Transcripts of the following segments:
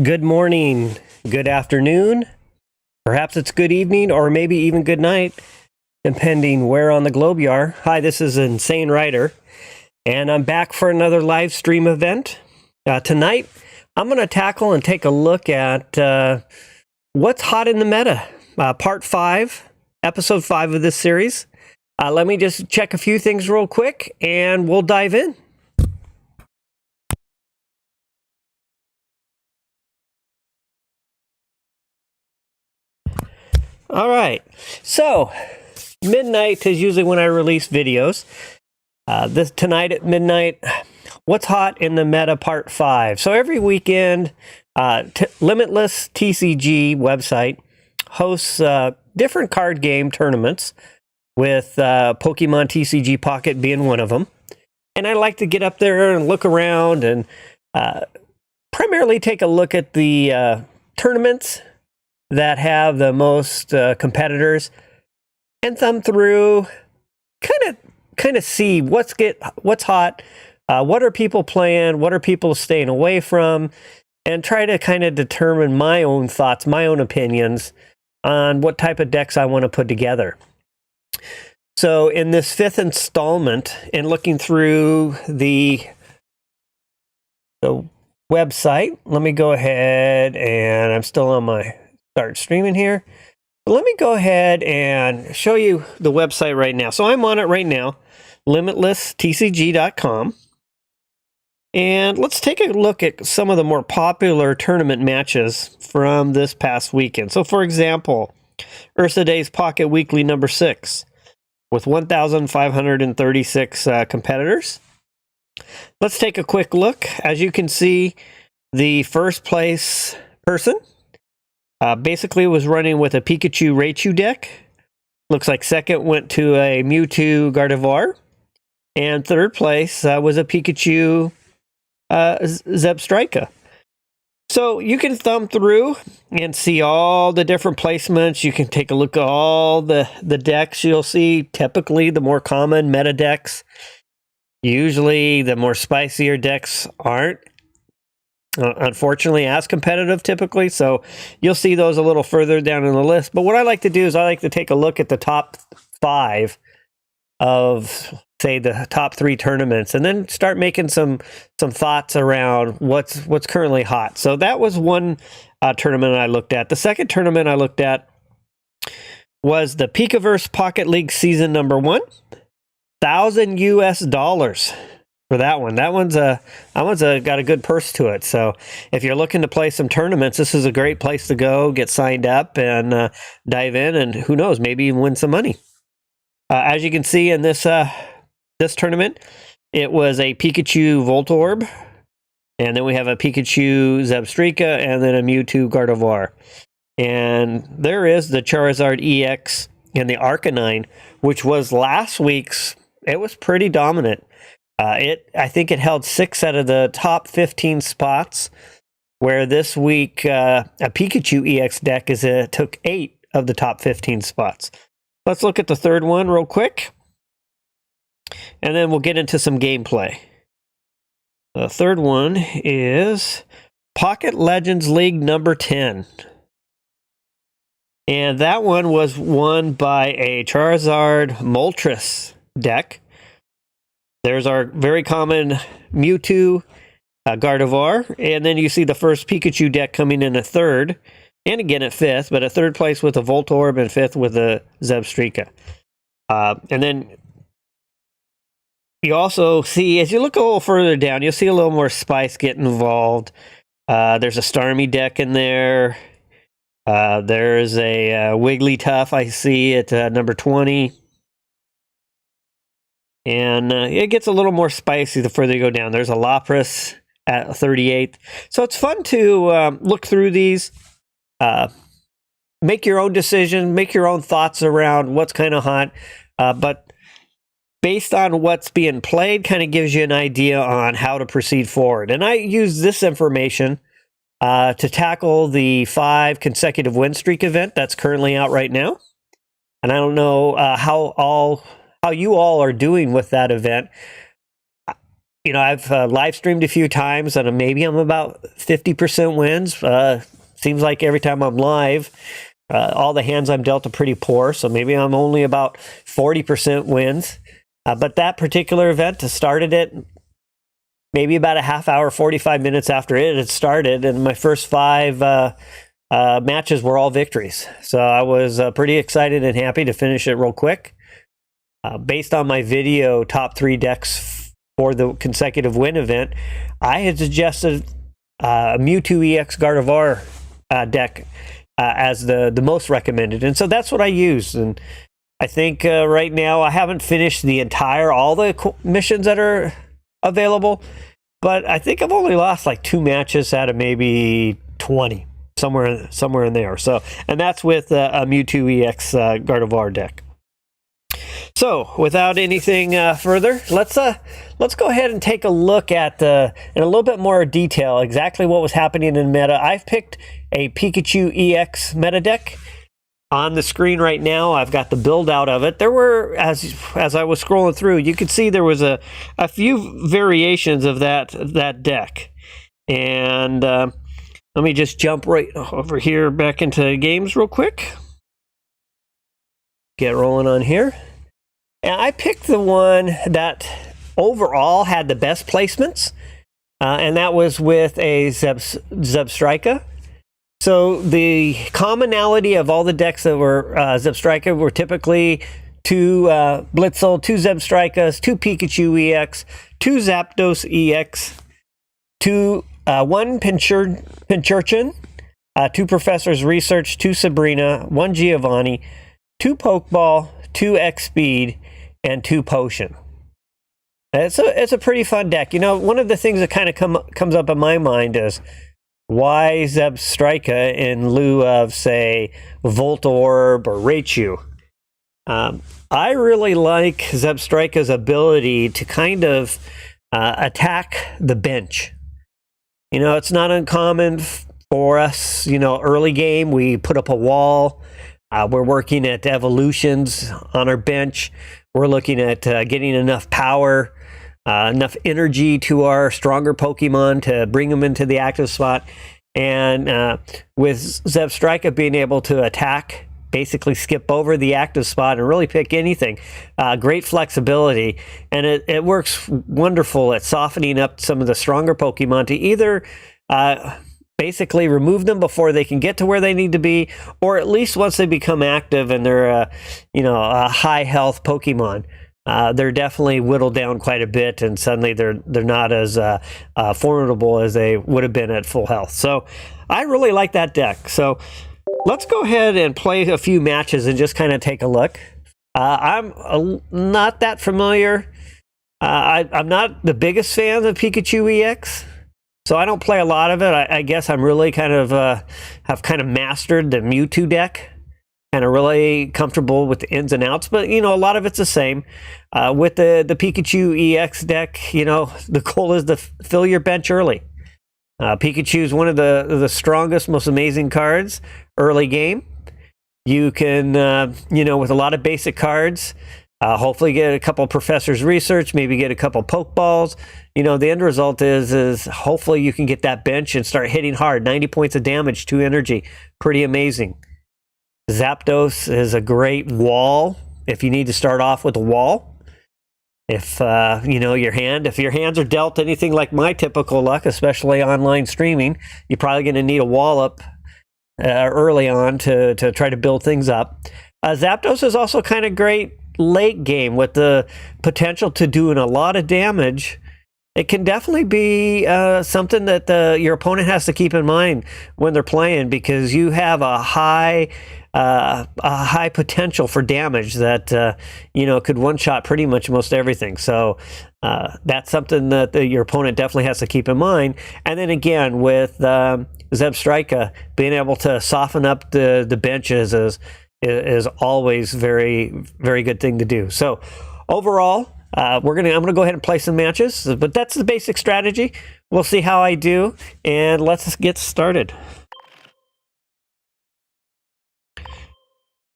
good morning, good afternoon, perhaps it's good evening, or maybe even good night, depending where on the globe you are. Hi, this is Insane Writer, and I'm back for another live stream event. Tonight, I'm going to tackle and take a look at what's hot in the meta, part 5, episode 5 of this series. Let me just check a few things real quick, and we'll dive in. All right, so midnight is usually when I release videos. Tonight at midnight, what's hot in the meta part 5. So every weekend, Limitless TCG website hosts different card game tournaments, with Pokemon TCG Pocket being one of them. And I like to get up there and look around and primarily take a look at the tournaments that have the most competitors and thumb through, kind of see what's hot, what are people playing, what are people staying away from, and try to kind of determine my own thoughts, my own opinions on what type of decks I want to put together. So in this 5th installment, and looking through the website, let me go ahead, and I'm still on my start streaming here. But let me go ahead and show you the website right now. So I'm on it right now, limitlesstcg.com. And let's take a look at some of the more popular tournament matches from this past weekend. So for example, Ursa Day's Pocket Weekly number 6 with 1,536 competitors. Let's take a quick look. As you can see, the first place person basically was running with a Pikachu Raichu deck. Looks like second went to a Mewtwo Gardevoir. And third place was a Pikachu Zebstrika. So you can thumb through and see all the different placements. You can take a look at all the decks. You'll see typically the more common meta decks. Usually the more spicier decks aren't, unfortunately, as competitive typically. So you'll see those a little further down in the list. But what I like to do is I like to take a look at the top 5 of, say, the top 3 tournaments, and then start making some thoughts around what's currently hot. So that was one tournament I looked at. The second tournament I looked at was the Pikaverse Pocket League season number 1. $1,000 for that one. That one's got a good purse to it. So if you're looking to play some tournaments, this is a great place to go, get signed up, and dive in, and who knows, maybe even win some money. As you can see in this tournament, it was a Pikachu Voltorb, and then we have a Pikachu Zebstrika, and then a Mewtwo Gardevoir. And there is the Charizard EX and the Arcanine, which was last week's. It was pretty dominant. I think it held 6 out of the top 15 spots, where this week a Pikachu EX deck took 8 of the top 15 spots. Let's look at the third one real quick, and then we'll get into some gameplay. The third one is Pocket Legends League number 10. And that one was won by a Charizard Moltres deck. There's our very common Mewtwo Gardevoir, and then you see the first Pikachu deck coming in at 3rd, and again at 5th, but at 3rd place with a Voltorb and 5th with a Zebstrika. And then you also see, as you look a little further down, you'll see a little more spice get involved. There's a Starmie deck in there. There's a Wigglytuff I see at number 20. And it gets a little more spicy the further you go down. There's a Lapras at 38th. So it's fun to look through these, make your own decision, make your own thoughts around what's kind of hot. But based on what's being played, kind of gives you an idea on how to proceed forward. And I use this information to tackle the 5 consecutive win streak event that's currently out right now. And I don't know how you all are doing with that event. I've live streamed a few times, and maybe I'm about 50% wins. Seems like every time I'm live, all the hands I'm dealt are pretty poor, so maybe I'm only about 40% wins. But that particular event started it maybe about a half hour, 45 minutes after it had started, and my first 5 matches were all victories. So I was pretty excited and happy to finish it real quick. Based on my video top 3 decks for the consecutive win event, I had suggested Mewtwo EX Gardevoir deck as the most recommended, and so that's what I used. And I think right now I haven't finished all the missions that are available, but I think I've only lost like 2 matches out of maybe 20, somewhere in there. So, and that's with a Mewtwo EX Gardevoir deck. So, without anything further, let's go ahead and take a look at in a little bit more detail exactly what was happening in meta. I've picked a Pikachu EX meta deck. On the screen right now, I've got the build out of it. There were, as I was scrolling through, you could see there was a few variations of that deck. And let me just jump right over here back into games real quick. Get rolling on here. And I picked the one that overall had the best placements, and that was with a Zebstrika. So the commonality of all the decks that were Zebstrika were typically 2 Blitzel, 2 Zebstrikas, 2 Pikachu EX, 2 Zapdos EX, 1 Pincurchin, 2 Professor's Research, 2 Sabrina, 1 Giovanni, 2 Pokeball, 2 X-Speed, and 2 Potion. It's a pretty fun deck. One of the things that kind of comes up in my mind is, why Zebstrika in lieu of, say, Voltorb or Raichu? I really like Zebstrika's ability to kind of attack the bench. It's not uncommon for us, early game, we put up a wall. We're working at evolutions on our bench. We're looking at getting enough power, enough energy to our stronger Pokemon to bring them into the active spot. And with Zebstrika being able to attack, basically skip over the active spot and really pick anything, great flexibility. And it works wonderful at softening up some of the stronger Pokemon to either basically remove them before they can get to where they need to be, or at least once they become active and they're a high health Pokemon, they're definitely whittled down quite a bit, and suddenly they're not as formidable as they would have been at full health. So I really like that deck. So let's go ahead and play a few matches and just kind of take a look. I'm not that familiar. I'm not the biggest fan of Pikachu EX, so I don't play a lot of it. I guess I'm really kind of have kind of mastered the Mewtwo deck, kind of really comfortable with the ins and outs. But a lot of it's the same. With the Pikachu EX deck, the goal is to fill your bench early. Pikachu is one of the strongest, most amazing cards early game. You can, with a lot of basic cards, hopefully get a couple Professor's Research, maybe get a couple Pokeballs. The end result is hopefully you can get that bench and start hitting hard. 90 points of damage, 2 energy. Pretty amazing. Zapdos is a great wall if you need to start off with a wall. If your hands are dealt anything like my typical luck, especially online streaming, you're probably going to need a wall up early on to try to build things up. Zapdos is also kind of great late game with the potential to doing a lot of damage. It can definitely be something that your opponent has to keep in mind when they're playing, because you have a high potential for damage that could one-shot pretty much most everything. So that's something that your opponent definitely has to keep in mind. And then again, with Zebstrika, being able to soften up the benches is always very, very good thing to do. So overall, I'm gonna go ahead and play some matches, but that's the basic strategy. We'll see how I do, and let's get started.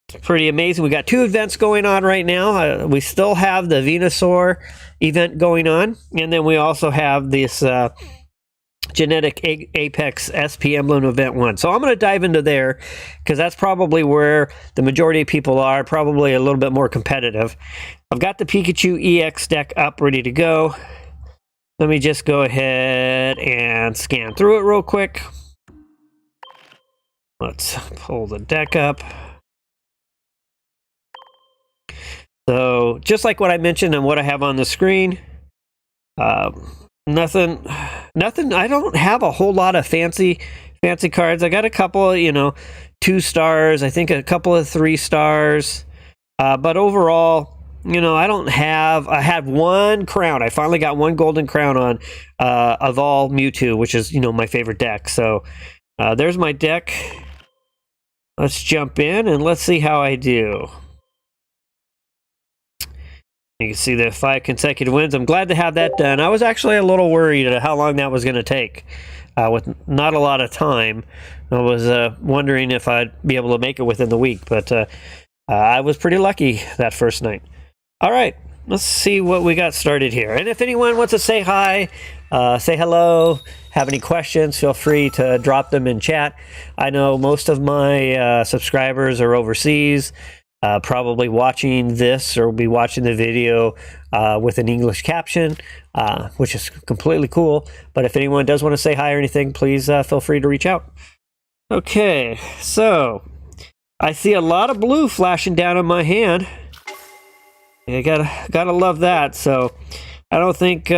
It's pretty amazing. We got 2 events going on right now. We still have the Venusaur event going on. And then we also have this Genetic Apex SP Emblem Event 1. So I'm going to dive into there because that's probably where the majority of people are, probably a little bit more competitive. I've got the Pikachu EX deck up, ready to go. Let me just go ahead and scan through it real quick. Let's pull the deck up. So just like what I mentioned and what I have on the screen, nothing. I don't have a whole lot of fancy cards. I got a couple, 2 stars. I think a couple of 3 stars. But overall, I had 1 crown. I finally got 1 golden crown on of all Mewtwo, which is, my favorite deck. So there's my deck. Let's jump in and let's see how I do. You can see the 5 consecutive wins. I'm glad to have that done. I was actually a little worried at how long that was going to take. With not a lot of time, I was wondering if I'd be able to make it within the week. But I was pretty lucky that first night. All right, let's see what we got started here. And if anyone wants to say hi, say hello, have any questions, feel free to drop them in chat. I know most of my subscribers are overseas. Probably watching this or will be watching the video with an English caption, which is completely cool. But if anyone does want to say hi or anything, please feel free to reach out. Okay, so I see a lot of blue flashing down in my hand. I gotta love that. So I don't think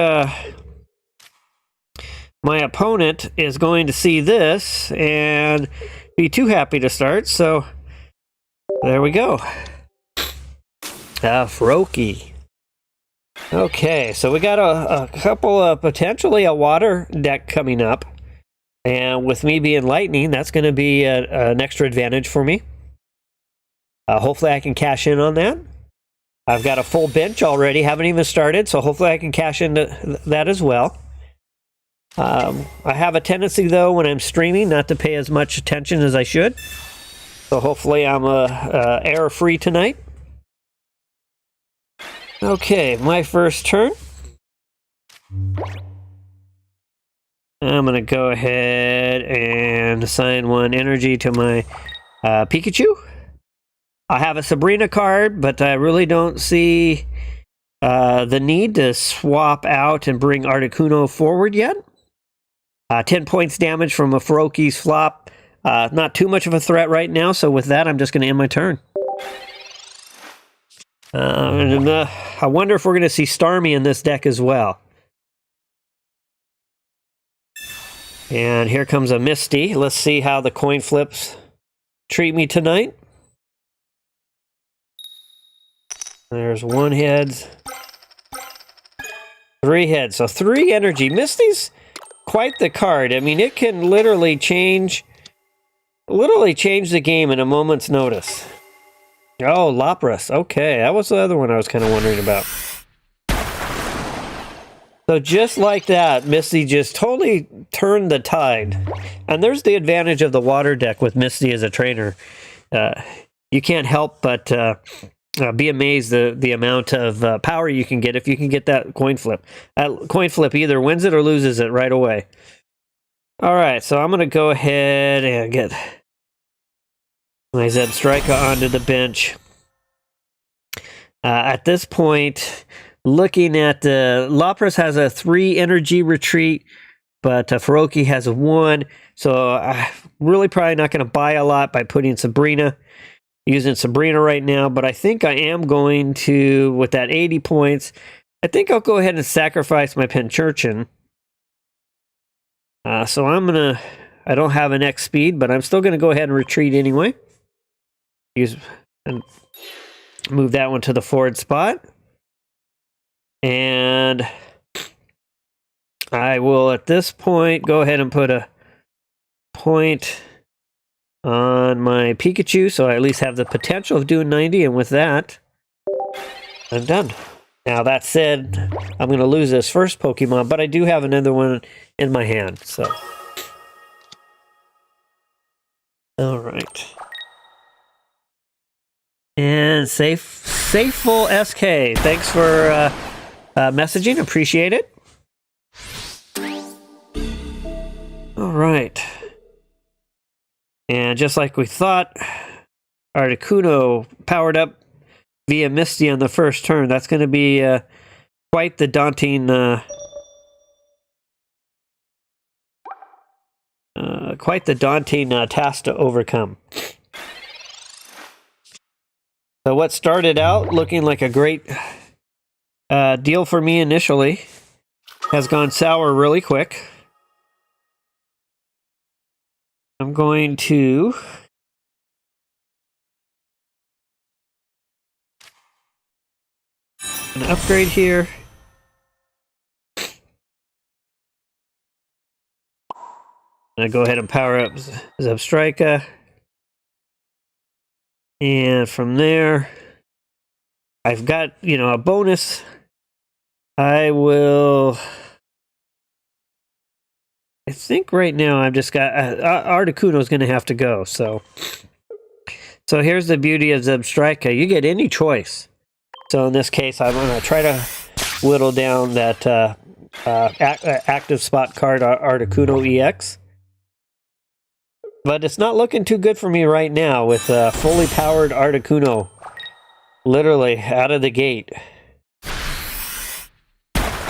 my opponent is going to see this and be too happy to start. So there we go. Froakie. Okay, so we got a couple of potentially a water deck coming up. And with me being lightning, that's going to be an extra advantage for me. Hopefully I can cash in on that. I've got a full bench already, haven't even started, so hopefully I can cash into that as well. I have a tendency, though, when I'm streaming, not to pay as much attention as I should. So hopefully I'm error-free tonight. Okay, my first turn. I'm going to go ahead and assign 1 energy to my Pikachu. I have a Sabrina card, but I really don't see the need to swap out and bring Articuno forward yet. 10 points damage from a Froakie's flop. Not too much of a threat right now, so with that, I'm just going to end my turn. I wonder if we're going to see Starmie in this deck as well. And here comes a Misty. Let's see how the coin flips treat me tonight. There's 1 heads. 3 heads. So 3 energy. Misty's quite the card. I mean, it can literally change the game in a moment's notice. Oh, Lapras. Okay, that was the other one I was kind of wondering about. So just like that, Misty just totally turned the tide. And there's the advantage of the water deck with Misty as a trainer. You can't help but be amazed the amount of power you can get if you can get that coin flip. That coin flip either wins it or loses it right away. All right, so I'm going to go ahead and get my Zebstrika onto the bench. At this point, looking at Lapras has a 3 energy retreat, but Froakie has a 1. So I'm really probably not going to buy a lot by putting Sabrina. Using Sabrina right now, but I think I am going to, with that 80 points, I think I'll go ahead and sacrifice my Pincurchin. So I don't have an X speed, but I'm still going to go ahead and retreat anyway. And move that one to the forward spot. And I will, at this point, go ahead and put a point on my Pikachu, so I at least have the potential of doing 90, and with that, I'm done. Now, that said, I'm going to lose this first Pokemon, but I do have another one in my hand, so. All right. And Safeful SK, thanks for messaging. Appreciate it. All right. And just like we thought, Articuno powered up via Misty on the first turn. That's going to be quite the daunting task to overcome. So what started out looking like a great deal for me initially has gone sour really quick. I'm going to an upgrade here. I'm going to go ahead and power up Zebstrika. And from there, I've got, a bonus. I think right now I've just got Articuno is going to have to go. So here's the beauty of Zebstrika. You get any choice. So in this case, I'm going to try to whittle down that active spot card Articuno EX. But it's not looking too good for me right now with fully powered Articuno literally out of the gate.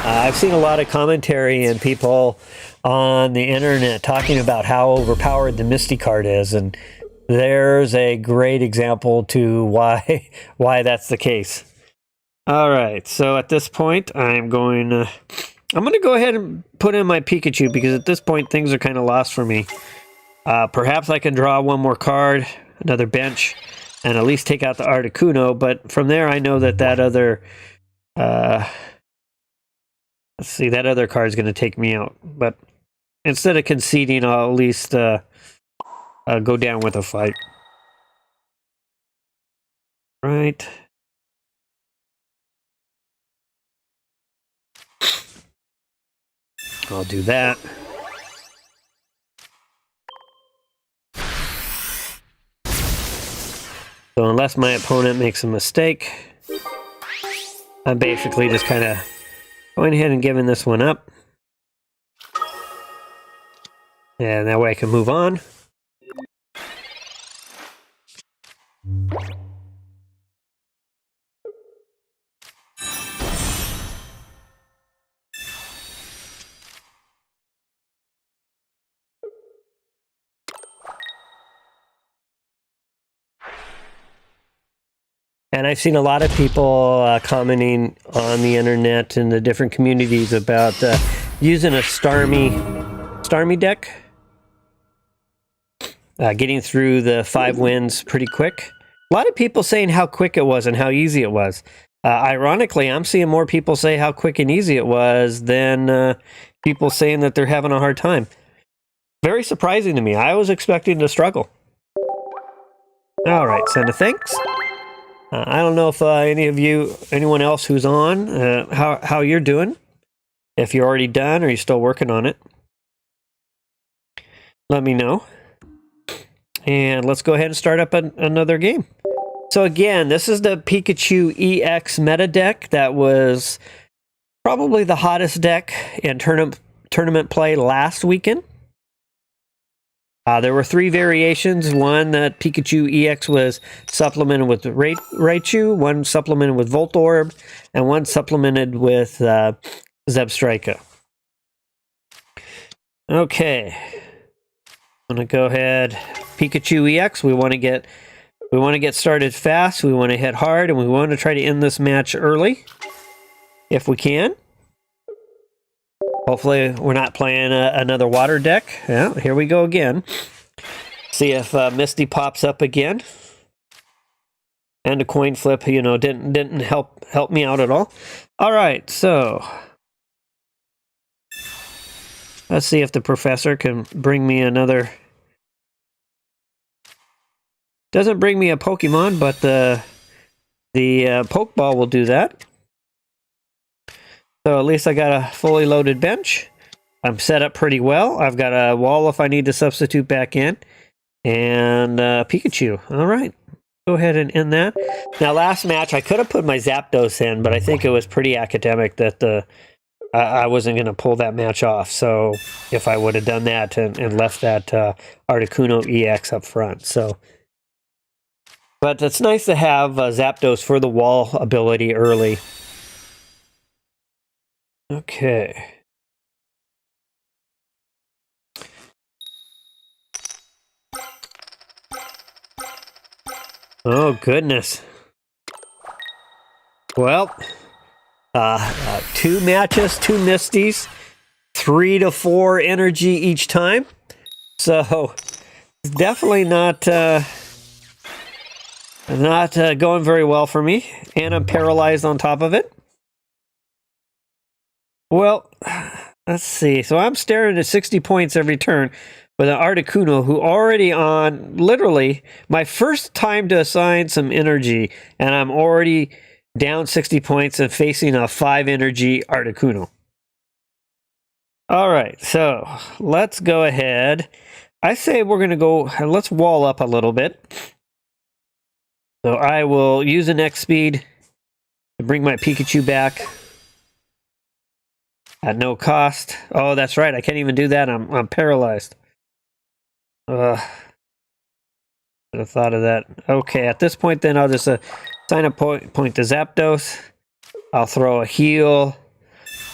I've seen a lot of commentary and people on the internet talking about how overpowered the Misty card is, and there's a great example to why that's the case. All right, so at this point, I'm going to go ahead and put in my Pikachu because at this point things are kind of lost for me. Perhaps I can draw one more card, another bench, and at least take out the Articuno. But from there, I know that other, let's see, that other card is going to take me out. But instead of conceding, I'll at least go down with a fight. Right. I'll do that. So unless my opponent makes a mistake, I'm basically just kind of going ahead and giving this one up. And that way I can move on. And I've seen a lot of people commenting on the internet and the different communities about using a Starmie deck. Getting through the 5 wins pretty quick. A lot of people saying how quick it was and how easy it was. Ironically, I'm seeing more people say how quick and easy it was than people saying that they're having a hard time. Very surprising to me. I was expecting to struggle. All right, send a thanks. I don't know if anyone else who's on, how you're doing. If you're already done or you're still working on it, let me know. And let's go ahead and start up another game. So again, this is the Pikachu EX meta deck that was probably the hottest deck in tournament play last weekend. There were 3 variations. One that Pikachu EX was supplemented with Raichu, one supplemented with Voltorb, and one supplemented with Zebstrika. Okay. I'm gonna go ahead. Pikachu EX. We want to get started fast. We want to hit hard, and we want to try to end this match early, if we can. Hopefully, we're not playing another water deck. Yeah, here we go again. See if Misty pops up again. And a coin flip, didn't help me out at all. All right, so let's see if the professor can bring me another. Doesn't bring me a Pokemon, but the Pokeball will do that. So at least I got a fully loaded bench. I'm set up pretty well. I've got a wall if I need to substitute back in. And Pikachu. All right. go ahead and end that. Now, last match, I could have put my Zapdos in, but I think it was pretty academic that I wasn't going to pull that match off. So if I would have done that and left that Articuno EX up front. So, but it's nice to have Zapdos for the wall ability early. Okay. Oh, goodness. Well, 2 matches, 2 Misties, 3 to 4 energy each time. So, definitely not going very well for me. And I'm paralyzed on top of it. Well, let's see. So I'm staring at 60 points every turn with an Articuno who already on literally my first time to assign some energy, and I'm already down 60 points and facing a 5 energy Articuno. All right, so let's go ahead. I say we're going to go, let's wall up a little bit. So I will use an X speed to bring my Pikachu back at no cost. Oh, that's right. I can't even do that. I'm paralyzed. Should have thought of that. Okay, at this point then I'll just assign a point to Zapdos. I'll throw a heal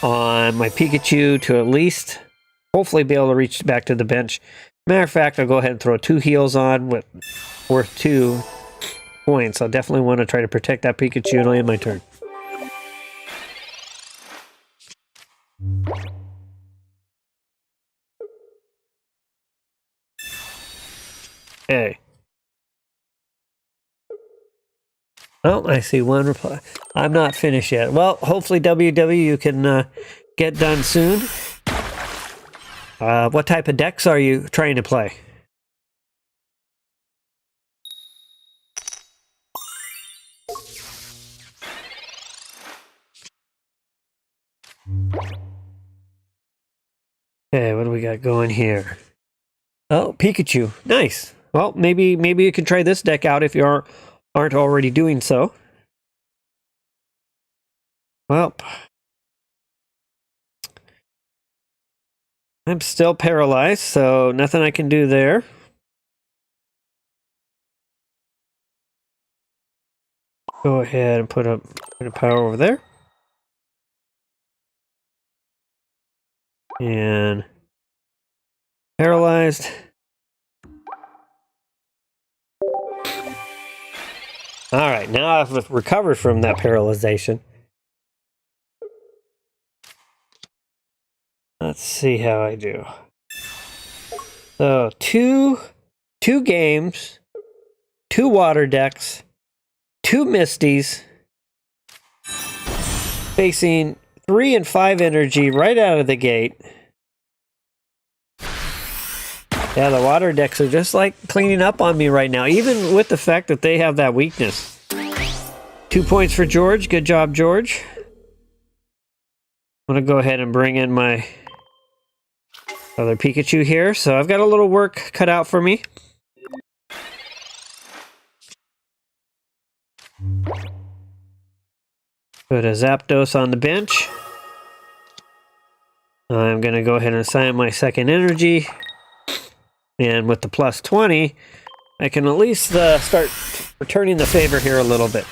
on my Pikachu to at least hopefully be able to reach back to the bench. Matter of fact, I'll go ahead and throw 2 heals on with worth 2 points. I'll definitely want to try to protect that Pikachu and I'll end my turn. Okay. Oh, I see one reply. I'm not finished yet. Well, hopefully WW you can get done soon. What type of decks are you trying to play? Okay, what do we got going here? Oh, Pikachu. Nice. Well, maybe you can try this deck out if you aren't already doing so. Well, I'm still paralyzed, so nothing I can do there. Go ahead and put a power over there. And paralyzed. All right, now I've recovered from that paralyzation. Let's see how I do. So two games, 2 water decks, 2 Misties, facing 3 and 5 energy right out of the gate. Yeah, the water decks are just like cleaning up on me right now, even with the fact that they have that weakness. 2 points for George. Good job, George. I'm going to go ahead and bring in my other Pikachu here. So I've got a little work cut out for me. Put a Zapdos on the bench. I'm going to go ahead and assign my second energy. And with the plus 20, I can at least start returning the favor here a little bit.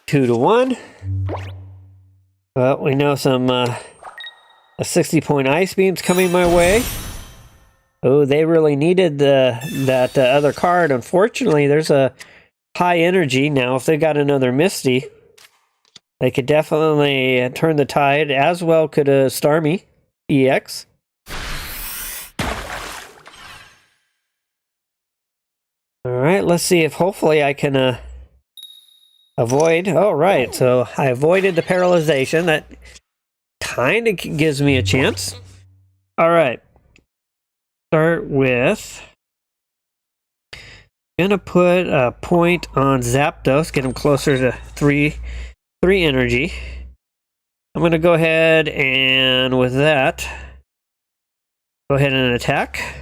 Two to 1. Well, we know some a 60-point Ice Beam's coming my way. Oh, they really needed that other card. Unfortunately, there's a high energy. Now, if they got another Misty, they could definitely turn the tide. As well could a Starmie EX. Alright, let's see if hopefully I can avoid. Oh, right. So I avoided the paralyzation. That kind of gives me a chance. Alright. Start with... Gonna put a point on Zapdos, get him closer to 3 energy. I'm going to go ahead and with that, go ahead and attack.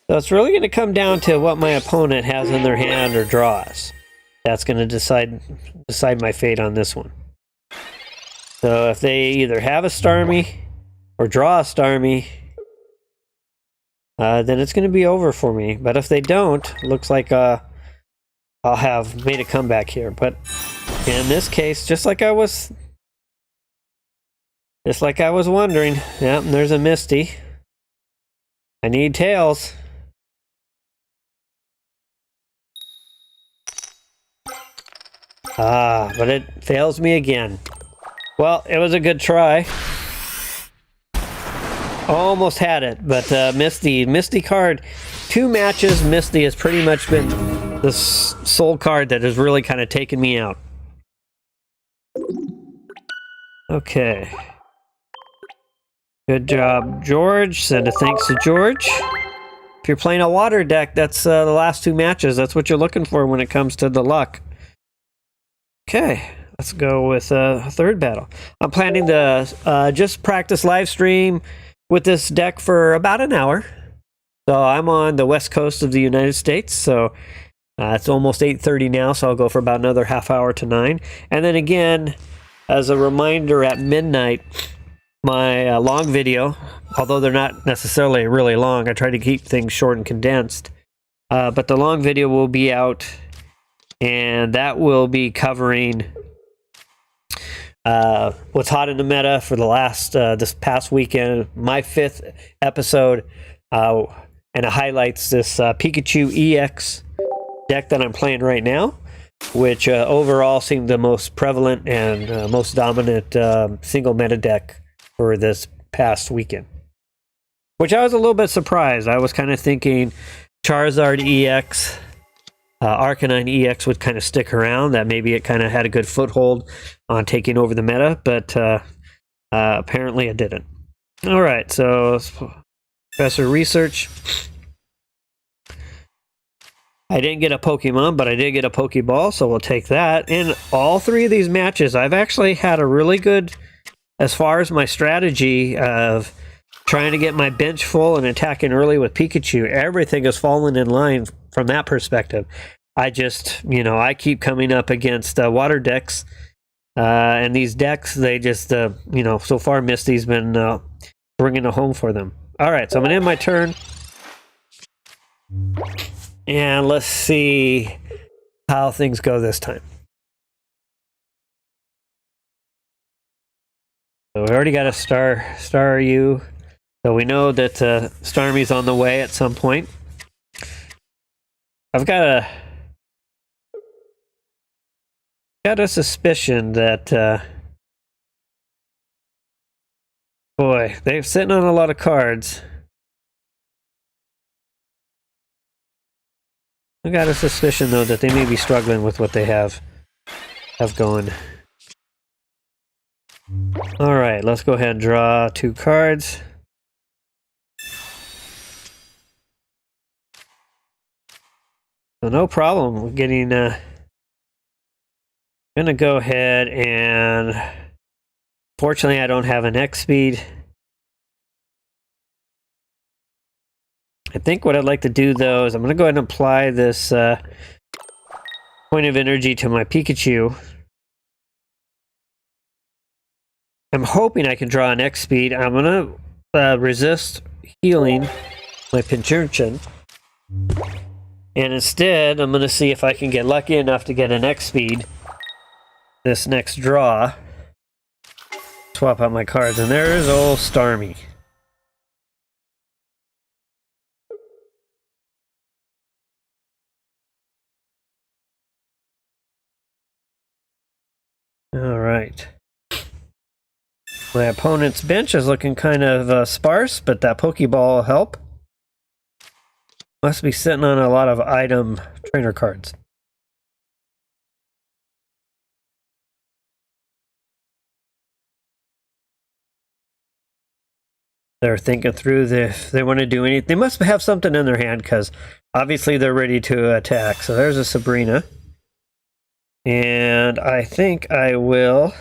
So it's really going to come down to what my opponent has in their hand or draws. That's going to decide my fate on this one. So if they either have a Starmie or draw a Starmie, then it's going to be over for me. But if they don't, it looks like I'll have made a comeback here. But in this case, just like I was wondering, yeah, there's a Misty. I need tails. But it fails me again. Well, it was a good try. Almost had it, but Misty card. 2 matches, Misty has pretty much been the sole card that has really kind of taken me out. Okay. Good job, George. Send a thanks to George. If you're playing a water deck, that's the last 2 matches. That's what you're looking for when it comes to the luck. Okay, let's go with a third battle. I'm planning to just practice live stream with this deck for about an hour. So I'm on the west coast of the United States, so it's almost 8:30 now, so I'll go for about another half hour to 9. And then again, as a reminder, at midnight, my long video, although they're not necessarily really long, I try to keep things short and condensed, but the long video will be out, and that will be covering what's hot in the meta for the last this past weekend, my 5th episode, and it highlights this Pikachu EX deck that I'm playing right now, which overall seemed the most prevalent and most dominant single meta deck for this past weekend, which I was a little bit surprised. I was kind of thinking Charizard EX, Arcanine EX would kind of stick around, that maybe it kind of had a good foothold on taking over the meta, but apparently it didn't. All right, so Professor Research. I didn't get a Pokemon, but I did get a Pokeball, so we'll take that. In all 3 of these matches, I've actually had a really good, as far as my strategy of trying to get my bench full and attacking early with Pikachu, everything has fallen in line from that perspective. I just, I keep coming up against water decks, and these decks, they just, so far Misty's been bringing it home for them. All right, so I'm going to end my turn. And let's see how things go this time. So we already got a Staryu. So we know that Starmie's on the way at some point. I've got a suspicion that boy, they're sitting on a lot of cards. I got a suspicion though that they may be struggling with what they have going. All right, let's go ahead and draw 2 cards. So no problem with getting. I'm gonna go ahead and. Fortunately, I don't have an X speed. I think what I'd like to do though is I'm gonna go ahead and apply this point of energy to my Pikachu. I'm hoping I can draw an X speed. I'm gonna resist healing my Pincurchin. And instead, I'm going to see if I can get lucky enough to get an X speed this next draw. Swap out my cards, and there's old Starmie. All right. My opponent's bench is looking kind of sparse, but that Pokeball will help. Must be sitting on a lot of item trainer cards. They're thinking through if they want to do anything. They must have something in their hand because obviously they're ready to attack. So there's a Sabrina. And I think I will.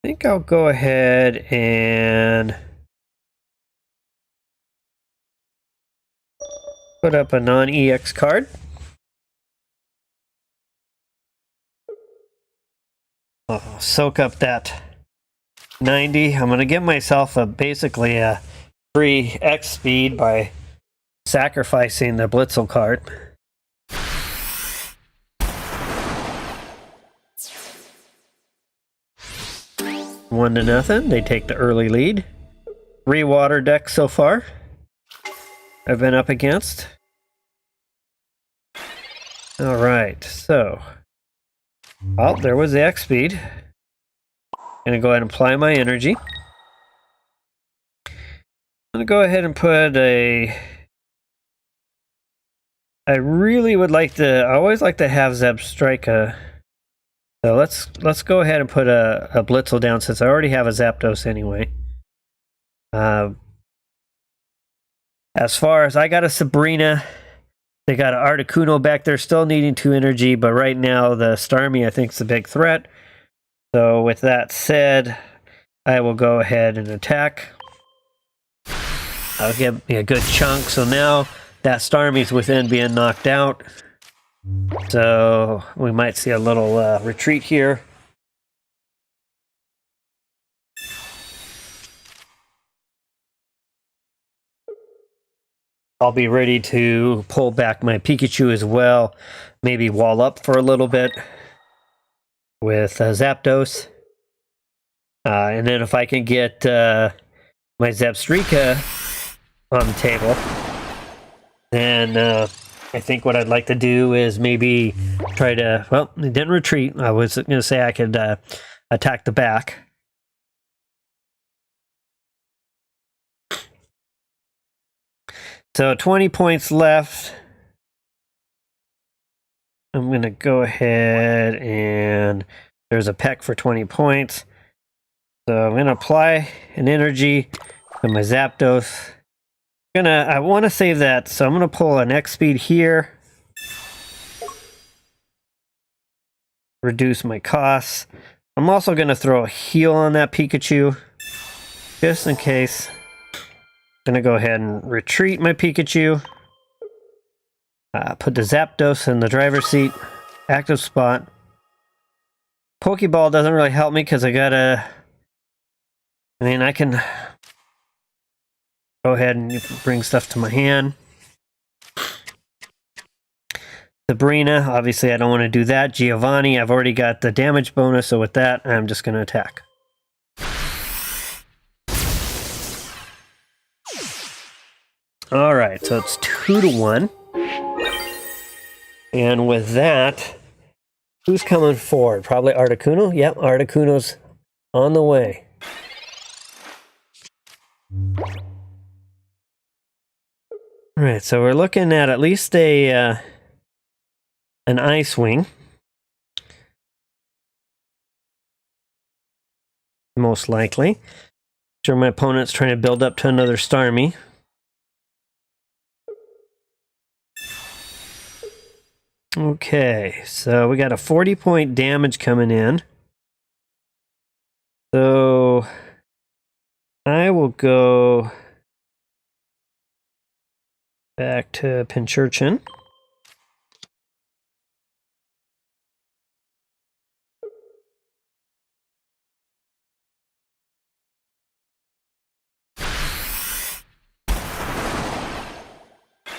I think I'll go ahead and put up a non-EX card. I'll soak up that 90. I'm going to give myself basically a free X speed by sacrificing the Blitzel card. 1-0. They take the early lead. 3 water decks so far I've been up against. All right, so oh, there was the X speed. Gonna go ahead and apply my energy. I'm gonna go ahead and put a. I really would like to. I always like to have Zebstrika. So let's go ahead and put a Blitzel down since I already have a Zapdos anyway. As far as I got a Sabrina, they got an Articuno back there still needing 2 energy, but right now the Starmie I think is a big threat. So with that said, I will go ahead and attack. I'll give me a good chunk. So now that Starmie's within being knocked out. So we might see a little retreat here. I'll be ready to pull back my Pikachu as well. Maybe wall up for a little bit with Zapdos. And then if I can get my Zebstrika on the table, then I think what I'd like to do is maybe try to, well, it didn't retreat. I was going to say I could attack the back. So 20 points left. I'm going to go ahead and there's a peck for 20 points. So I'm going to apply an energy to my Zapdos. I want to save that, so I'm going to pull an X speed here. Reduce my costs. I'm also going to throw a heal on that Pikachu, just in case. Going to go ahead and retreat my Pikachu. Put the Zapdos in the driver's seat. Active spot. Pokeball doesn't really help me because I gotta... I mean, I can go ahead and bring stuff to my hand. Sabrina, obviously I don't want to do that. Giovanni, I've already got the damage bonus, so with that, I'm just going to attack. Alright, so it's 2-1. And with that, who's coming forward? Probably Articuno? Yep, Articuno's on the way. Alright, so we're looking at least an Ice Wing. Most likely. Sure, my opponent's trying to build up to another Starmie. Okay, so we got a 40-point damage coming in. So I will go back to Pincurchin.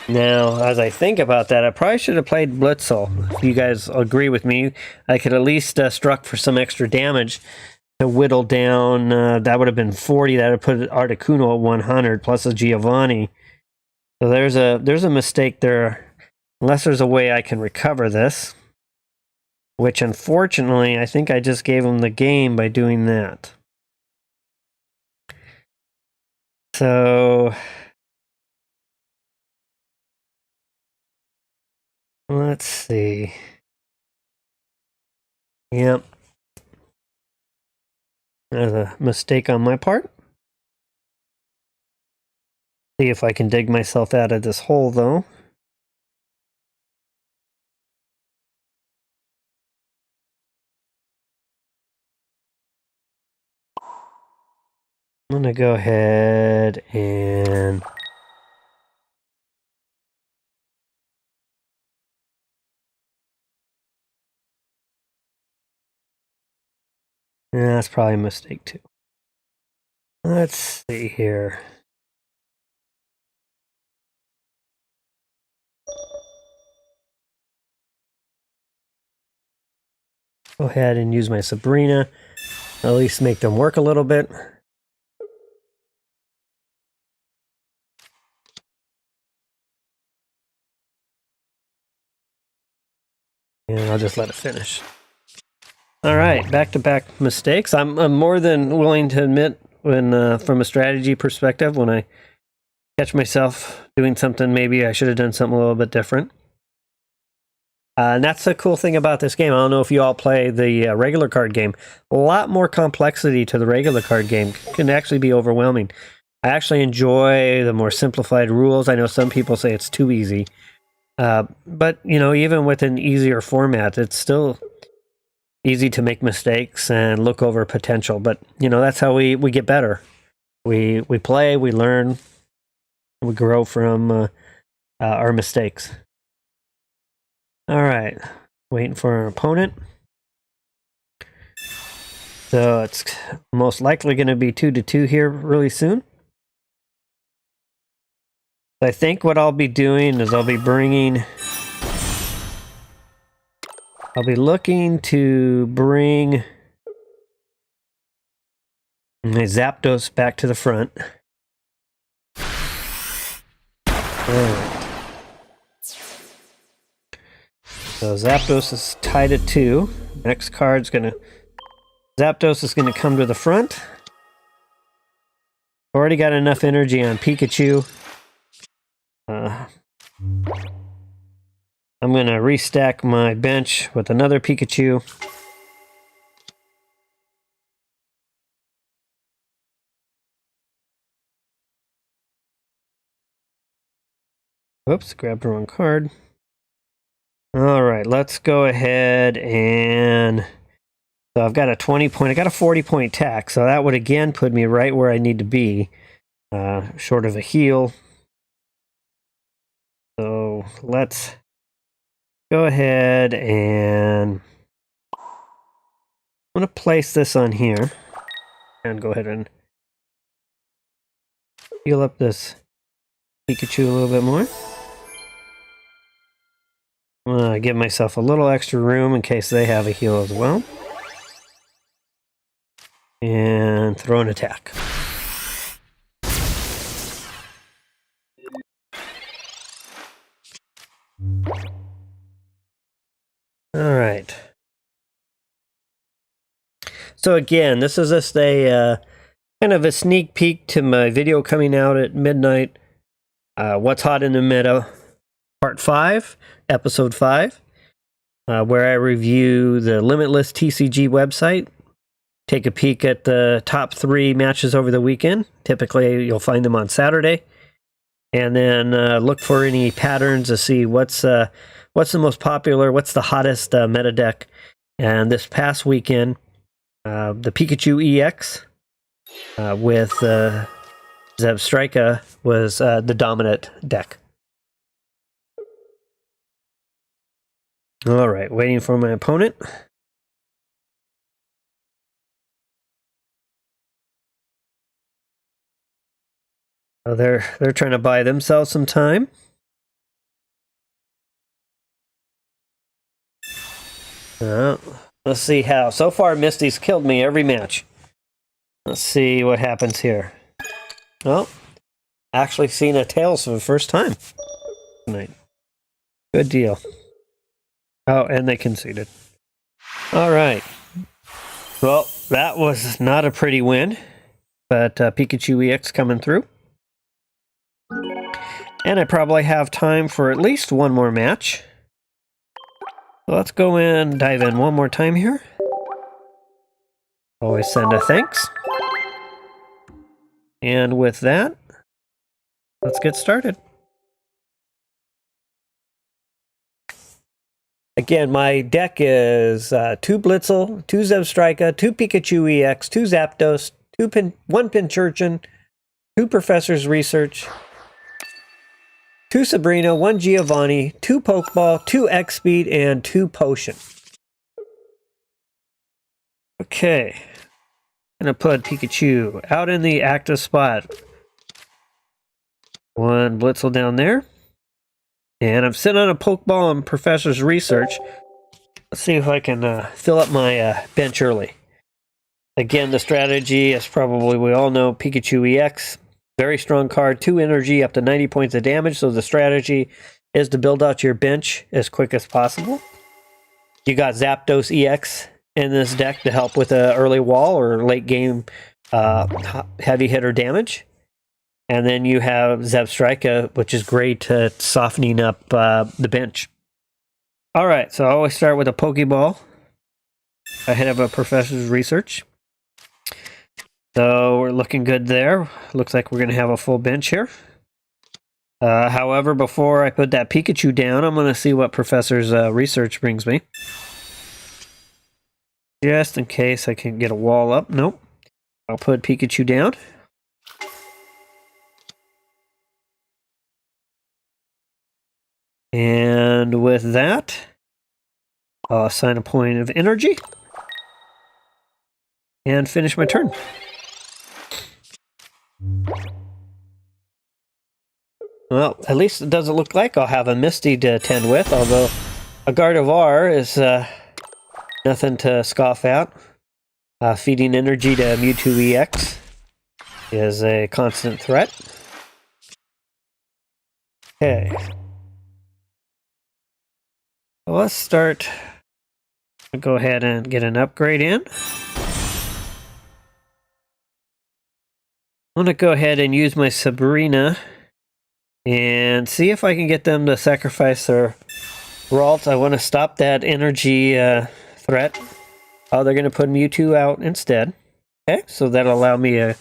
Now, as I think about that, I probably should have played Blitzel. If you guys agree with me, I could at least struck for some extra damage to whittle down. That would have been 40. That would put Articuno at 100 plus a Giovanni. So there's a mistake there. Unless there's a way I can recover this. Which, unfortunately, I think I just gave him the game by doing that. So... let's see. Yep. There's a mistake on my part. See if I can dig myself out of this hole, though. I'm gonna go ahead and that's probably a mistake too. Let's see here. Go ahead and use my Sabrina. At least make them work a little bit. And I'll just let it finish. All right, back-to-back mistakes. I'm more than willing to admit when, from a strategy perspective, when I catch myself doing something, maybe I should have done something a little bit different. And that's the cool thing about this game. I don't know if you all play the regular card game. A lot more complexity to the regular card game. Can actually be overwhelming. I actually enjoy the more simplified rules. I know some people say it's too easy. But, you know, even with an easier format, it's still easy to make mistakes and look over potential. But, you know, that's how we get better. We play, we learn, we grow from our mistakes. All right, waiting for our opponent. So it's most likely going to be 2-2 here really soon. I think what I'll be doing is I'll be looking to bring my Zapdos back to the front. So Zapdos is tied at 2. Next card's gonna... Zapdos is gonna come to the front. Already got enough energy on Pikachu. I'm gonna restack my bench with another Pikachu. Oops, grabbed the wrong card. All right, let's go ahead and... So I've got a 20 point, I got a 40 point attack, so that would again put me right where I need to be, short of a heal. So let's go ahead and I'm going to place this on here and go ahead and heal up this Pikachu a little bit more. I'm going to give myself a little extra room in case they have a heal as well. And throw an attack. All right. So again, this is just a kind of a sneak peek to my video coming out at midnight. What's Hot in the Meta, Part 5, Episode 5, where I review the Limitless TCG website. Take a peek at the top 3 matches over the weekend. Typically, you'll find them on Saturday. And then look for any patterns to see what's the most popular, what's the hottest meta deck. And this past weekend, the Pikachu EX with Zebstrika was the dominant deck. All right, waiting for my opponent. Oh, they're trying to buy themselves some time. Let's see how. So far, Misty's killed me every match. Let's see what happens here. Well, actually seen a Tails for the first time tonight. Good deal. Oh, and they conceded. All right. Well, that was not a pretty win, but Pikachu EX coming through. And I probably have time for at least one more match. So let's go in, dive in one more time here. Always send a thanks. And with that, let's get started. Again, my deck is 2 Blitzel, 2 Zebstrika, 2 Pikachu EX, 2 Zapdos, 1 Pincurchin, 2 Professor's Research, 2 Sabrina, 1 Giovanni, 2 Pokeball, 2 X-Speed, and 2 Potion. Okay, I'm going to put Pikachu out in the active spot. 1 Blitzel down there. And I'm sitting on a Pokeball and Professor's Research. Let's see if I can fill up my bench early. Again, the strategy, as probably we all know, Pikachu EX. Very strong card, 2 energy, up to 90 points of damage. So the strategy is to build out your bench as quick as possible. You got Zapdos EX in this deck to help with an early wall or late game heavy hitter damage. And then you have Zebstrika, which is great at softening up the bench. All right, so I always start with a Pokeball ahead of a Professor's Research. So we're looking good there. Looks like we're going to have a full bench here. However, before I put that Pikachu down, I'm going to see what Professor's Research brings me. Just in case I can get a wall up. Nope. I'll put Pikachu down. And with that, I'll assign a point of energy and finish my turn. Well, at least it doesn't look like I'll have a Misty to tend with, although a Gardevoir is nothing to scoff at. Feeding energy to Mewtwo EX is a constant threat. Okay. Well, let's start. I'll go ahead and get an upgrade in. I'm going to go ahead and use my Sabrina and see if I can get them to sacrifice their Ralt. I want to stop that energy threat. Oh, they're going to put Mewtwo out instead. Okay, so that'll allow me a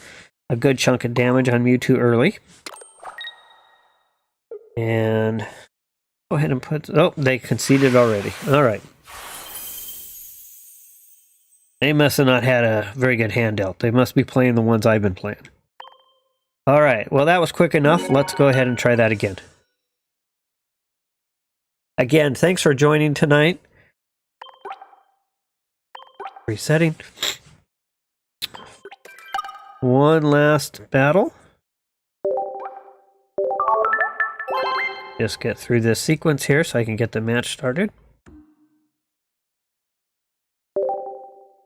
good chunk of damage on Mewtwo early. And go ahead and put... Oh, they conceded already. All right. They must have not had a very good hand dealt. They must be playing the ones I've been playing. All right. Well, that was quick enough. Let's go ahead and try that again. Again, thanks for joining tonight. Resetting. One last battle. Just get through this sequence here so I can get the match started.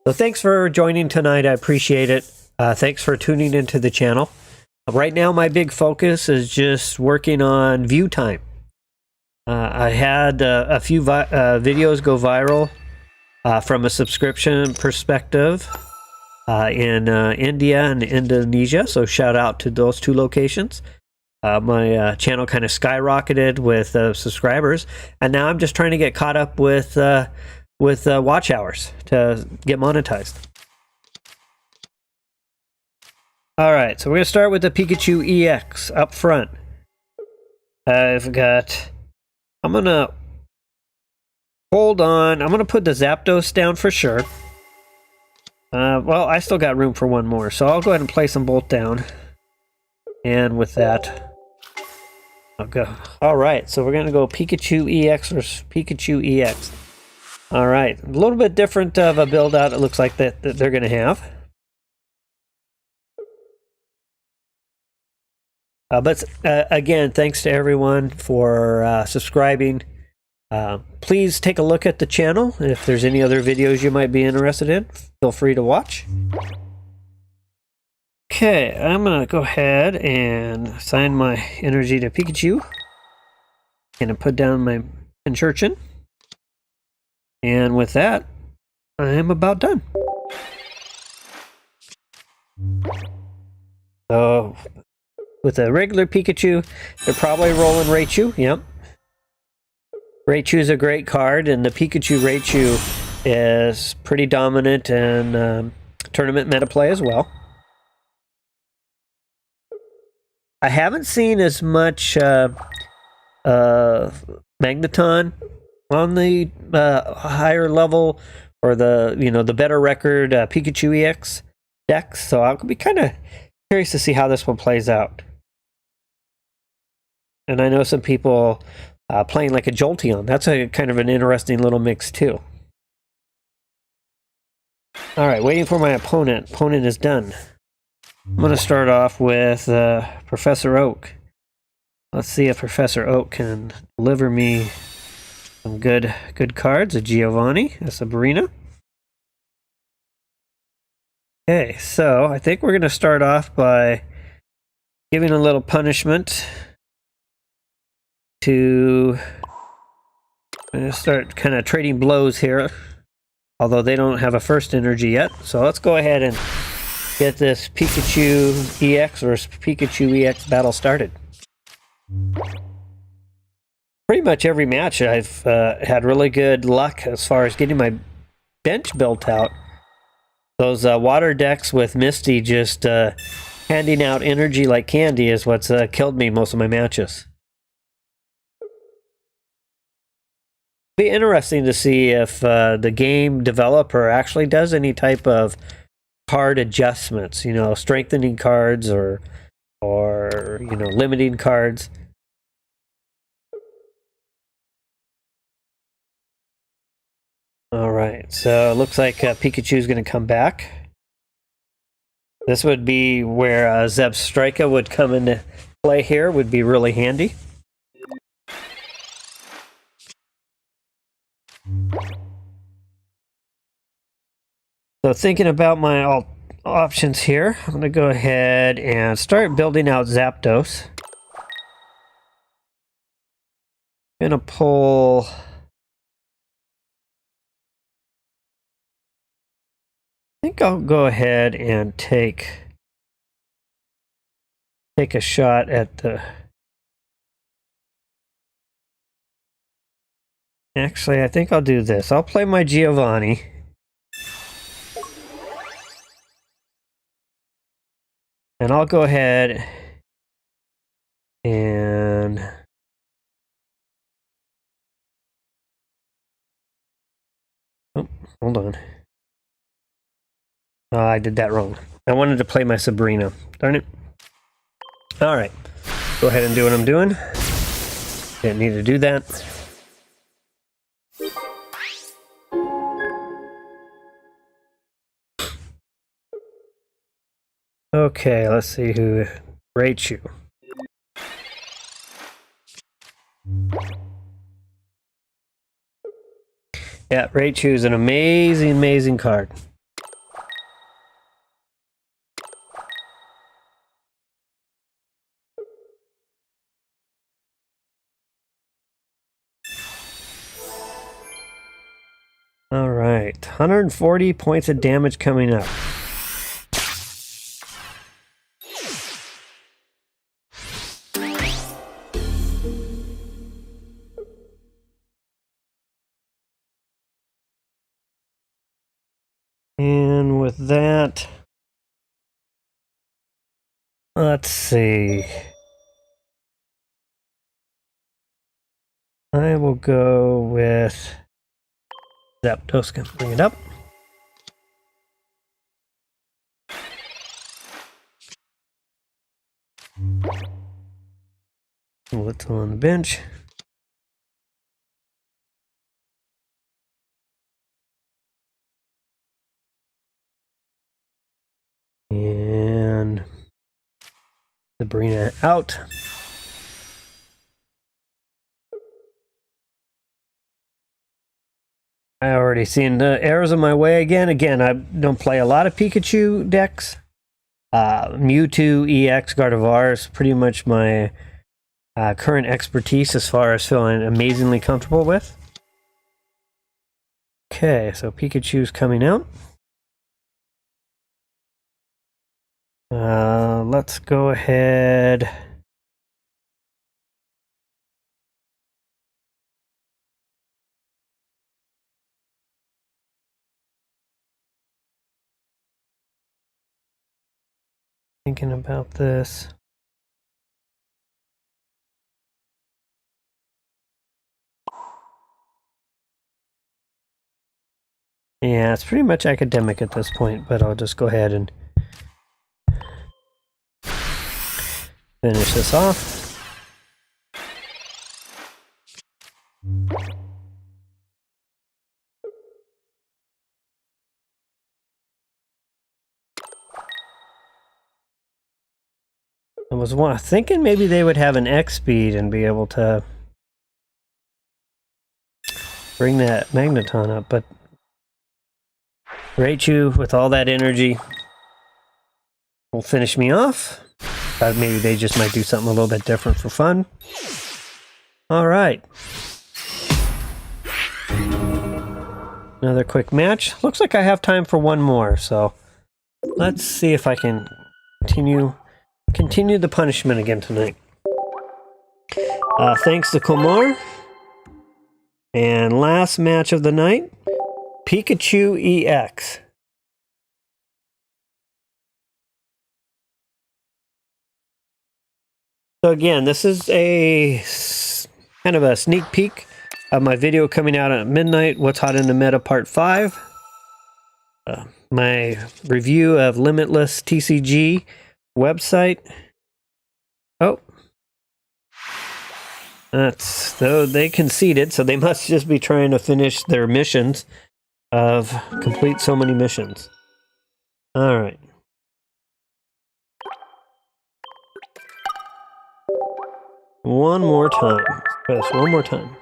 So thanks for joining tonight. I appreciate it. Thanks for tuning into the channel. Right now, my big focus is just working on view time. I had a few videos go viral from a subscription perspective in India and Indonesia. So shout out to those 2 locations. My channel kind of skyrocketed with subscribers, and now I'm just trying to get caught up with watch hours to get monetized. All right, so we're gonna start with the Pikachu EX up front. I'm gonna hold on. I'm gonna put the Zapdos down for sure. Well, I still got room for one more, so I'll go ahead and place them both down. And with that, I'll go. All right, so we're gonna go Pikachu EX or Pikachu EX. All right, a little bit different of a build out. It looks like that they're gonna have. But again, thanks to everyone for subscribing. Please take a look at the channel. If there's any other videos you might be interested in, feel free to watch. Okay, I'm going to go ahead and assign my energy to Pikachu. And put down my Pincurchin. And with that, I am about done. So, with a regular Pikachu, they're probably rolling Raichu. Yep. Raichu is a great card, and the Pikachu Raichu is pretty dominant in tournament meta play as well. I haven't seen as much magneton on the higher level, or the the better record Pikachu EX decks, so I'll be kind of curious to see how this one plays out. And I know some people playing like a Jolteon. That's a kind of an interesting little mix too. All right, waiting for my opponent. Opponent is done. I'm going to start off with Professor Oak. Let's see if Professor Oak can deliver me some good cards. A Giovanni, a Sabrina. Okay, so I think we're going to start off by giving a little punishment to start kind of trading blows here. Although they don't have a first energy yet. So let's go ahead and get this Pikachu EX versus Pikachu EX battle started. Pretty much every match I've had really good luck as far as getting my bench built out. Those water decks with Misty just handing out energy like candy is what's killed me most of my matches. Be interesting to see if the game developer actually does any type of card adjustments, strengthening cards or limiting cards. All right, so it looks like Pikachu is going to come back. This would be where Zebstrika would come into play here, would be really handy. So thinking about my options here, I'm going to go ahead and start building out Zapdos. I'm going to pull... I think I'll go ahead and take a shot at the... Actually, I think I'll do this. I'll play my Giovanni. And I'll go ahead and hold on. I did that wrong. I wanted to play my Sabrina. Darn it. All right. Go ahead and do what I'm doing. Didn't need to do that. Okay, let's see who rates you. Yeah, Raichu is an amazing card. All right, 140 points of damage coming up. And with that, let's see. I will go with Zapdos. Can bring it up. What's on the bench? And Sabrina out. I already seen the arrows in my way again. Again, I don't play a lot of Pikachu decks. Mewtwo EX Gardevoir is pretty much my current expertise as far as feeling amazingly comfortable with. Okay, so Pikachu's coming out. Let's go ahead. Thinking about this. Yeah, it's pretty much academic at this point, but I'll just go ahead and finish this off. I was thinking maybe they would have an X speed and be able to bring that magneton up, but Raichu with all that energy will finish me off. Thought maybe they just might do something a little bit different for fun. All right. Another quick match. Looks like I have time for one more, so let's see if I can continue the punishment again tonight. Thanks to Komar. And last match of the night, Pikachu EX. So again, this is a kind of a sneak peek of my video coming out at midnight, What's Hot in the Meta Part 5. My review of Limitless TCG website. Oh. So they conceded, so they must just be trying to finish their missions of complete so many missions. All right. One more time. Press one more time.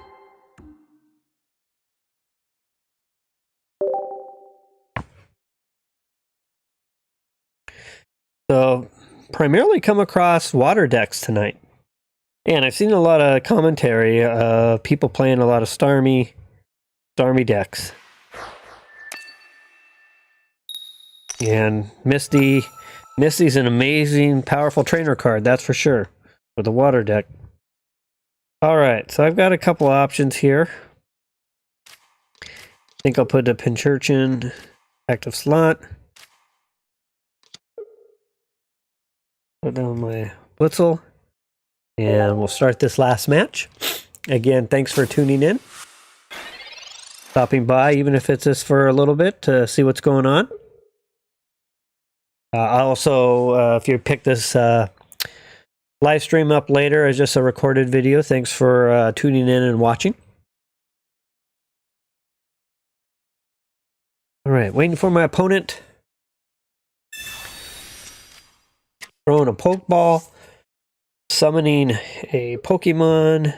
So, primarily come across water decks tonight. And I've seen a lot of commentary of people playing a lot of Starmie decks. And Misty's an amazing, powerful trainer card, that's for sure, with a water deck. Alright, so I've got a couple options here. I think I'll put a Pincurchin active slot. Put down my Blitzel. And we'll start this last match. Again, thanks for tuning in. Stopping by, even if it's just for a little bit, to see what's going on. Also, if you pick this live stream up later as just a recorded video, thanks for tuning in and watching. All right, waiting for my opponent. Throwing a Pokeball. Summoning a Pokemon.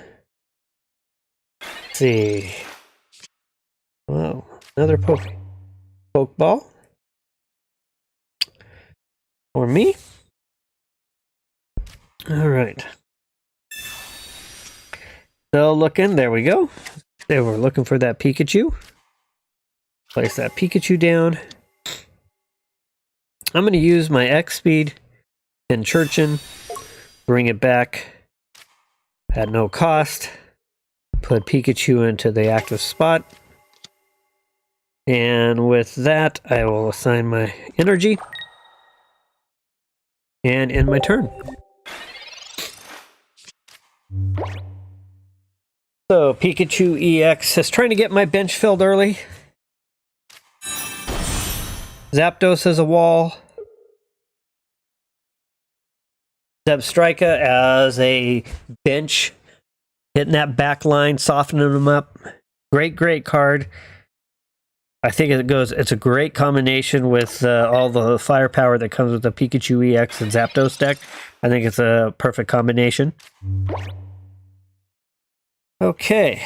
Let's see. Wow, another Pokeball. For me. All right. Still looking. There we go. There, we're looking for that Pikachu. Place that Pikachu down. I'm going to use my X speed and Pincurchin. Bring it back at no cost. Put Pikachu into the active spot. And with that, I will assign my energy. And end my turn. So, Pikachu EX is trying to get my bench filled early. Zapdos as a wall. Zebstrika as a bench, hitting that back line, softening them up. Great card. I think it's a great combination with all the firepower that comes with the Pikachu EX and Zapdos deck. I think it's a perfect combination. Okay,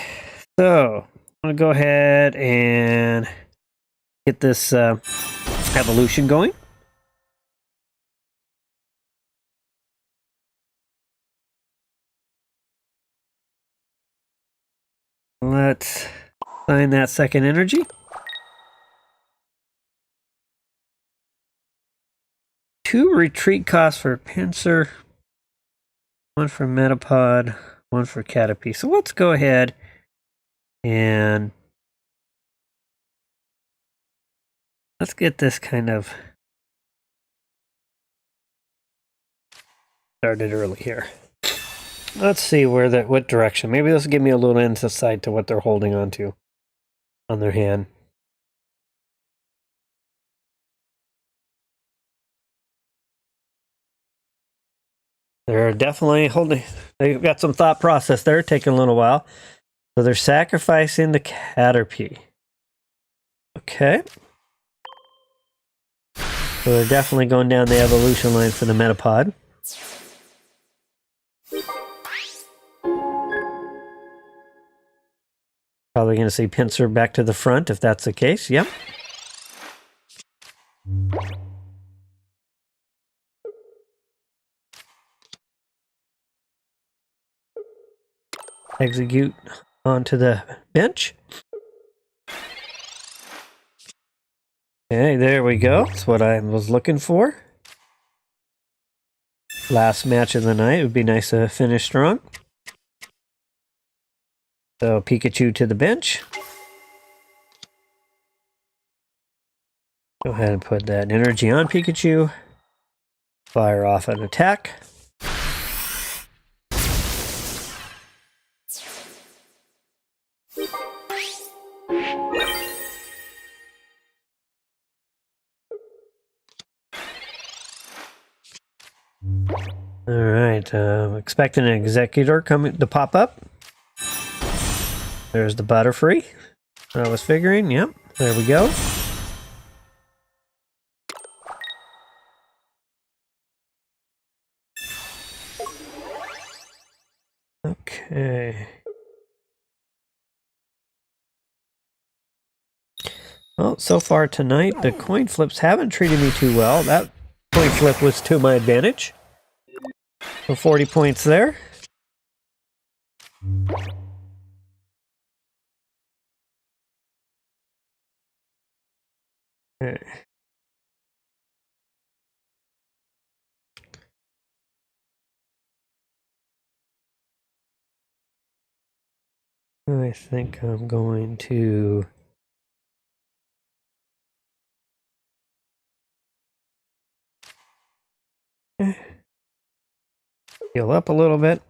so I'm going to go ahead and get this evolution going. Let's find that second energy. 2 retreat costs for Pinsir, 1 for Metapod, 1 for Caterpie. So let's go ahead and let's get this kind of started early here. Let's see what direction. Maybe this will give me a little insight to what they're holding on to on their hand. They're definitely holding, they've got some thought process there, taking a little while. So they're sacrificing the Caterpie. Okay. So they're definitely going down the evolution line for the Metapod. Probably going to see Pinsir back to the front if that's the case. Yep. Execute onto the bench. Okay, there we go. That's what I was looking for. Last match of the night. It would be nice to finish strong. So Pikachu to the bench. Go ahead and put that energy on Pikachu. Fire off an attack. All right, expecting an Executor coming to pop up. There's the Butterfree. I was figuring, yep, there we go. Okay. Well, so far tonight, the coin flips haven't treated me too well. That coin flip was to my advantage. So 40 points there. Okay. I think I'm going to heal up a little bit.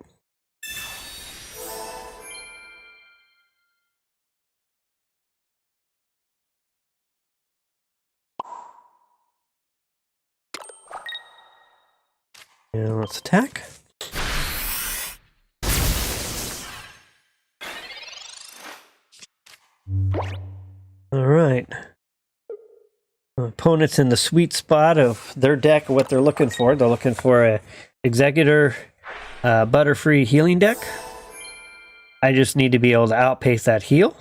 And let's attack. All right. Opponent's in the sweet spot of their deck, what they're looking for. They're looking for a Executor Butterfree healing deck. I just need to be able to outpace that heal.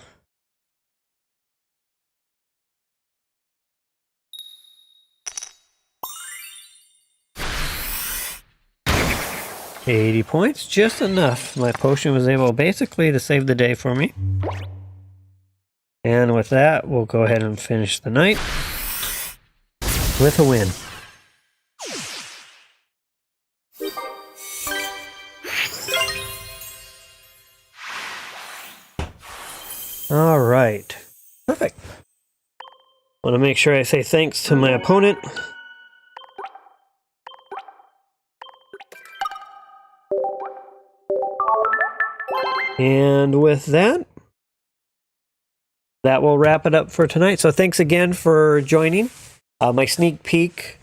$80 points, just enough. My potion was able basically to save the day for me. And with that, we'll go ahead and finish the night with a win. All right. Perfect. Want to make sure I say thanks to my opponent. And with that, that will wrap it up for tonight. So thanks again for joining. My sneak peek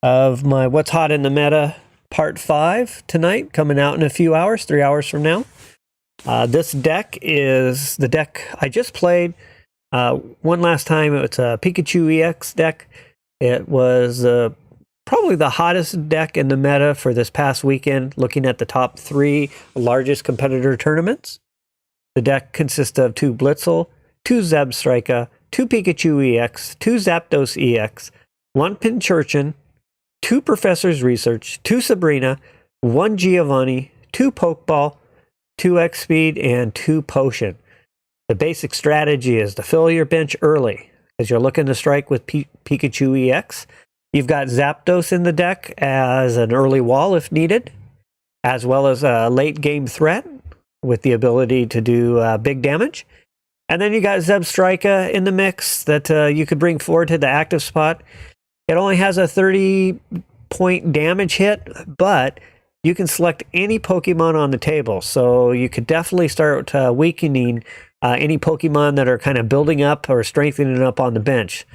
of my What's Hot in the Meta Part 5 tonight, coming out in a few hours, 3 hours from now. This deck is the deck I just played one last time. It's a Pikachu EX deck. It was probably the hottest deck in the meta for this past weekend, looking at the top 3 largest competitor tournaments. The deck consists of 2 Blitzel, 2 Zebstrika, 2 Pikachu EX, 2 Zapdos EX, 1 Pincurchin, 2 Professor's Research, 2 Sabrina, 1 Giovanni, 2 Pokeball, 2 X-Speed, and 2 Potion. The basic strategy is to fill your bench early, as you're looking to strike with Pikachu EX. You've got Zapdos in the deck as an early wall if needed, as well as a late game threat with the ability to do big damage. And then you got Zebstrika in the mix that you could bring forward to the active spot. It only has a 30-point damage hit, but you can select any Pokemon on the table. So you could definitely start weakening any Pokemon that are kind of building up or strengthening up on the bench.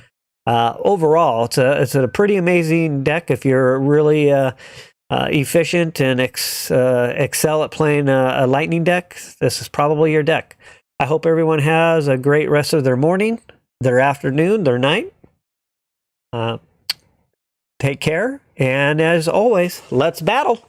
Overall, it's a pretty amazing deck if you're really efficient and excel at playing a lightning deck, this is probably your deck. I hope everyone has a great rest of their morning, their afternoon, their night. Take care, and as always, let's battle.